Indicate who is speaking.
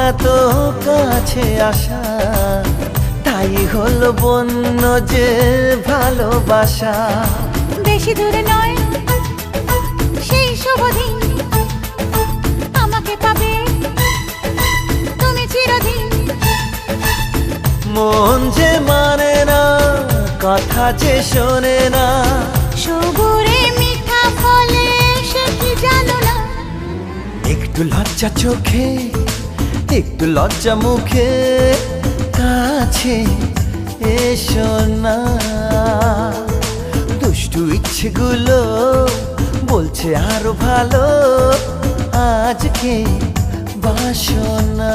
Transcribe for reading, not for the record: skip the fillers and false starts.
Speaker 1: এত কাছে আসা, তাই হলো বন্য যে ভালোবাসা।
Speaker 2: বেশি দূরে নয় সেই শুভ দিন, আমাকে পাবে তুমি চিরদিন।
Speaker 1: মন যে মানে না, কথা যে শোনে না,
Speaker 2: সবুরে মিঠা ফলে সে কি জানো না।
Speaker 1: একটু লজ্জা চোখে, একটু লজ্জা মুখে, কাছে এসো না। দুষ্টু ইচ্ছেগুলো বলছে আরো ভালো, আজকে বাসনা।